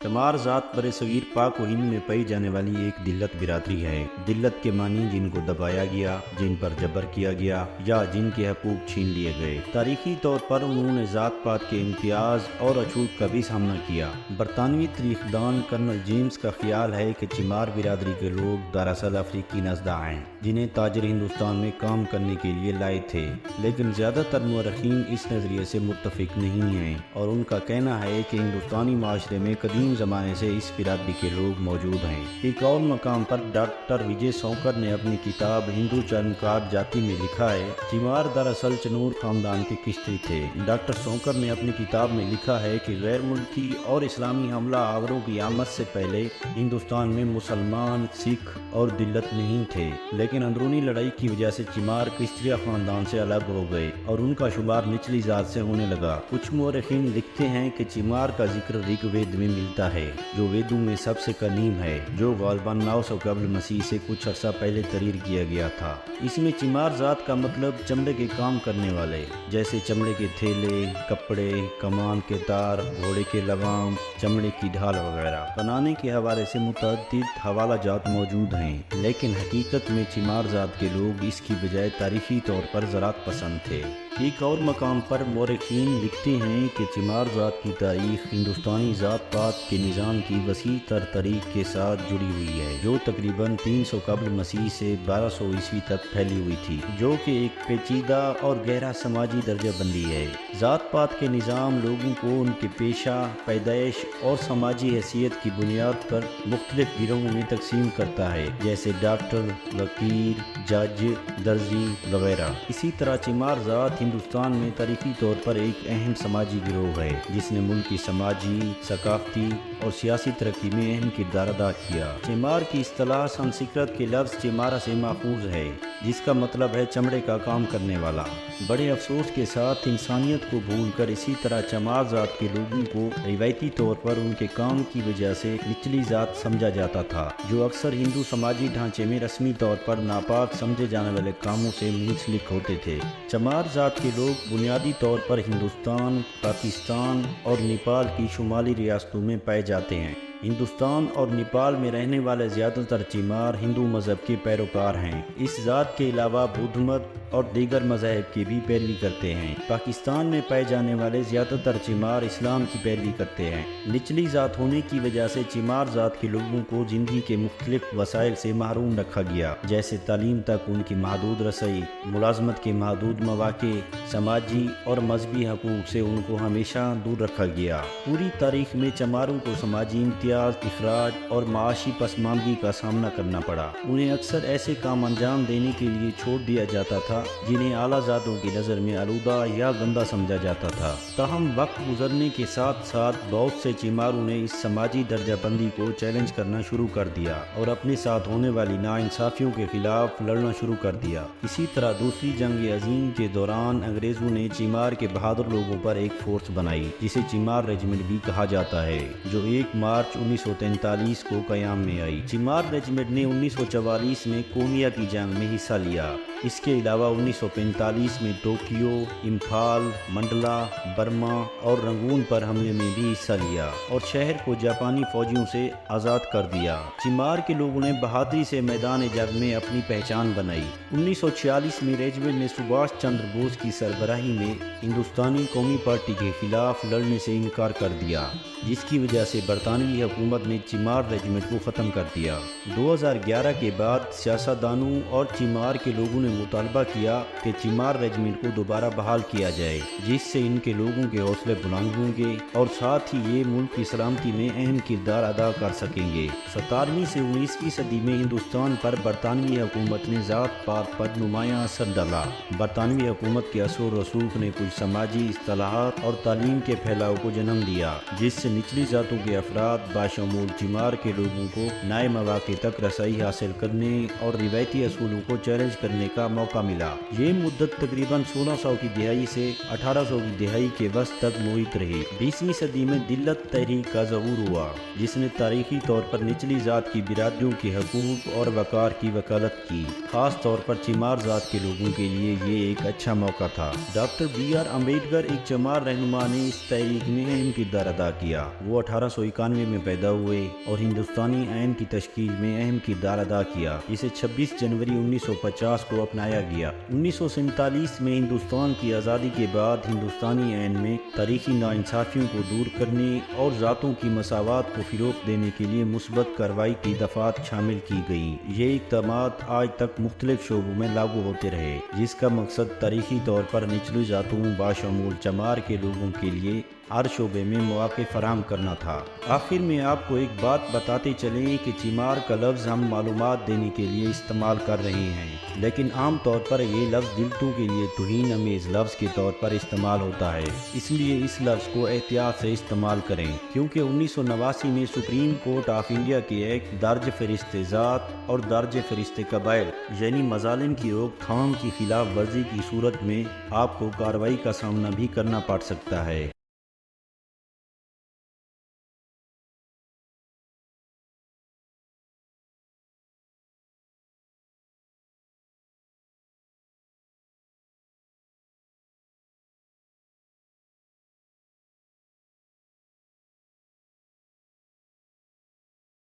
चमार ज़ात बरसगीर पाक व हिंद में पाई जाने वाली एक दिल्लत बिरादरी है। दिल्लत के मानी जिनको दबाया गया, जिन पर जबर किया गया या जिनके हकूक छीन लिए गए। तारीखी तौर पर उन्होंने ज़ात पात के इम्तियाज़ और अछूत का भी सामना किया। बरतानवी तारीखदान कर्नल जेम्स का ख्याल है कि चमार बिरादरी के लोग दरअसल अफ्रीकी नस्दा हैं, जिन्हें ताजर हिंदुस्तान में काम करने के लिए लाए थे, लेकिन ज़्यादातर मुअर्रिखीन इस नज़रिए से मुत्तफिक नहीं हैं और उनका कहना है कि हिंदुस्तानी माशरे में कदीम ज़माने से इस बिरादरी के लोग मौजूद हैं। एक और मकाम पर डॉक्टर विजय शौकर ने अपनी किताब हिंदू चर्मकार जाति में लिखा है, चमार दरअसल चनूर खानदान के किश्ती थे। डॉक्टर शौकर ने अपनी किताब में लिखा है कि गैर मुल्की और इस्लामी हमला आवरों की आमद से पहले हिंदुस्तान में मुसलमान, सिख और दिल्लत नहीं थे, लेकिन अंदरूनी लड़ाई की वजह से चमार किश्तिया खानदान से अलग हो गए और उनका शुमार निचली जात से होने लगा। कुछ मुअर्रिखीन लिखते हैं कि चमार का जिक्र ऋग्वेद में मिलता है, जो वेदों में सबसे कदीम है, जो गालिबन 900 कब्ल मसीह से कुछ अर्सा पहले तहरीर किया गया था। इसमें चमार ज़ात का मतलब चमड़े के काम करने वाले, जैसे चमड़े के थैले, कपड़े, कमान के तार, घोड़े के लगाम, चमड़े की ढाल वगैरह बनाने के हवाले से मुतअद्दिद हवाला जात मौजूद हैं, लेकिन हकीकत में चमार ज़ात के लोग इसकी बजाय तारीखी तौर पर ज़राअत पसंद थे। एक और मकाम पर मुअर्रिखीन लिखते हैं कि चमार ज़ात की तारीख हिंदुस्तानी ज़ात पात के निज़ाम की वसी तर तरीक़ के साथ जुड़ी हुई है, जो तकरीबन 300 कब्ल मसीह से 1200 ईस्वी तक फैली हुई थी, जो कि एक पेचीदा और गहरा समाजी दर्जा बंदी है। ज़ात पात के निज़ाम लोगों को उनके पेशा, पैदाइश और समाजी हैसियत की बुनियाद पर मुख्तलिफ गिरोहों में तकसीम करता है, जैसे डॉक्टर, वकील, जज, दर्जी वगैरह। इसी तरह चमार ज़ात हिंदुस्तान में तारीखी तौर पर एक अहम समाजी गिरोह है, जिसने मुल्क की समाजी, सकाफती और सियासी तरक्की में अहम किरदार अदा किया। चमार की इस्तिलाह संस्कृत के लफ्ज़ चमारा से माखूज है, जिसका मतलब है चमड़े का काम करने वाला। बड़े अफसोस के साथ इंसानियत को भूलकर इसी तरह चमार ज़ात के लोगों को रिवायती तौर पर उनके काम की वजह से निचली ज़ात समझा जाता था, जो अक्सर हिंदू समाजी ढांचे में रस्मी तौर पर नापाक समझे जाने वाले कामों से मुंसलिक होते थे। चमार ज़ात के लोग बुनियादी तौर पर हिंदुस्तान, पाकिस्तान और नेपाल की शुमाली रियासतों में पाए जाते हैं। हिंदुस्तान और नेपाल में रहने वाले ज़्यादातर चमार हिंदू मज़हब के पैरोकार हैं। इस ज़ात के अलावा बुद्ध मत और दीगर मज़ाहिब की भी पैरवी करते हैं। पाकिस्तान में पाए जाने वाले ज़्यादातर चमार इस्लाम की पैरवी करते हैं। निचली ज़ात होने की वजह से चमार ज़ात के लोगों को ज़िंदगी के मुख्तलिफ वसाइल से महरूम रखा गया, जैसे तालीम तक उनकी महदूद रसई, मुलाजमत के महदूद मौक़े, समाजी और मजहबी हकूक़ से उनको हमेशा दूर रखा गया। पूरी तारीख में चमारों को समाजी इम्तियाज़, इखराज और माशी पसमानदगी का सामना करना पड़ा। उन्हें अक्सर ऐसे काम अंजाम देने के लिए छोड़ दिया जाता था जिन्हें आला ज़ातों की नज़र में आलूदा या गंदा समझा जाता था। ताहम वक्त गुजरने के साथ साथ बहुत से चमारों ने इस समाजी दर्जाबंदी को चैलेंज करना शुरू कर दिया और अपने साथ होने वाली नाइंसाफ़ियों के खिलाफ लड़ना शुरू कर दिया। इसी तरह दूसरी जंग अजीम के दौरान अंग्रेज़ों ने चमार के बहादुर लोगों पर एक फोर्स बनाई, जिसे चमार रेजिमेंट भी कहा जाता है, जो 1 मार्च 1943 को क़याम में आई। चमार रेजिमेंट ने 1944 में कोमिया की जंग में हिस्सा लिया। इसके अलावा 1945 में टोक्यो, इम्फाल, मंडला, बर्मा और रंगून पर हमले में भी हिस्सा लिया और शहर को जापानी फौजियों से आज़ाद कर दिया। चमार के लोगों ने बहादुरी से मैदान जंग में अपनी पहचान बनाई। 1946 में रेजिमेंट ने सुभाष चंद्र बोस की सरबराही में हिंदुस्तानी कौमी पार्टी के खिलाफ लड़ने से इनकार कर दिया, जिसकी वजह से बरतानवी हुकूमत ने चमार रेजिमेंट को ख़त्म कर दिया। 2011 के बाद सियासतदानों और चमार के लोगों ने मुतालबा किया कि चमार रेजिमेंट को दोबारा बहाल किया जाए, जिससे इनके लोगों के हौसले बुलंद होंगे और साथ ही ये मुल्क की सलामती में अहम किरदार अदा कर सकेंगे। 17वीं से 19वीं सदी में हिंदुस्तान पर बरतानवी हुकूमत ने ज़ात पात पर नुमायाँ असर डाला। बरतानवी हुकूमत के असर रसूख ने कुछ समाजी इस्तिलाहात और तालीम के फैलाव को जन्म दिया, जिससे निचली ज़ातों के अफराद बाशमूल चमार के लोगों को नए मौक़े तक रसाई हासिल करने और रिवायती असूलों को चैलेंज करने का मौका मिला। ये मुद्दत तकरीबन 1600 की दिहाई से 1800 की दिहाई के वस्त तक मुहित रही। 20वीं सदी में दिल्लत तहरीक का ज़हूर हुआ, जिसने तारीखी तौर पर निचली ज़ात की बिरादरियों के हकूक़ और वक़ार की वकालत की। ख़ास तौर पर चमार ज़ात के लोगों के लिए ये एक अच्छा मौका था। Doctor B.R. अम्बेडकर एक चमार रहनुमा ने इस तहरीक में अहम किरदार अदा किया। वो 1891 में पैदा हुए और हिंदुस्तानी आइन की तश्कील में अहम किरदार अदा किया, जिसे 26 जनवरी 1950 को अपनाया गया। 1947 में हिंदुस्तान की आज़ादी के बाद हिंदुस्तानी आइन में तारीखी नाइंसाफ़ियों को दूर करने और ज़ातों की मसावत को फ़रोग़ देने के लिए मुस्बत कार्रवाई की दफ़ात शामिल की गई। ये इक़दामात आज तक मुख्तलिफ शोबों में लागू होते रहे, जिसका मकसद तारीखी तौर पर निचली ज़ातों बाशमूल चमार के लोगों के लिए हर शोबे में मौक़े फराहम करना था। आखिर में आपको एक बात बताते चलें कि चमार का लफ्ज़ हम मालूमात देने के लिए इस्तेमाल कर रहे हैं, लेकिन आम तौर पर ये लफ्ज़ दिल्तों के लिए तौहीन अमेज़ लफ्ज़ के तौर पर इस्तेमाल होता है। इसलिए इस लफ्ज़ को एहतियात से इस्तेमाल करें, क्योंकि 1989 में सुप्रीम कोर्ट ऑफ इंडिया के एक दर्ज फ़रिश्ते ज़ात और दर्ज फ़रिश्ते कबाइल यानी मज़ालिम की रोकथाम की खिलाफ वर्जी की सूरत में आपको कार्रवाई का सामना भी करना पड़ सकता है।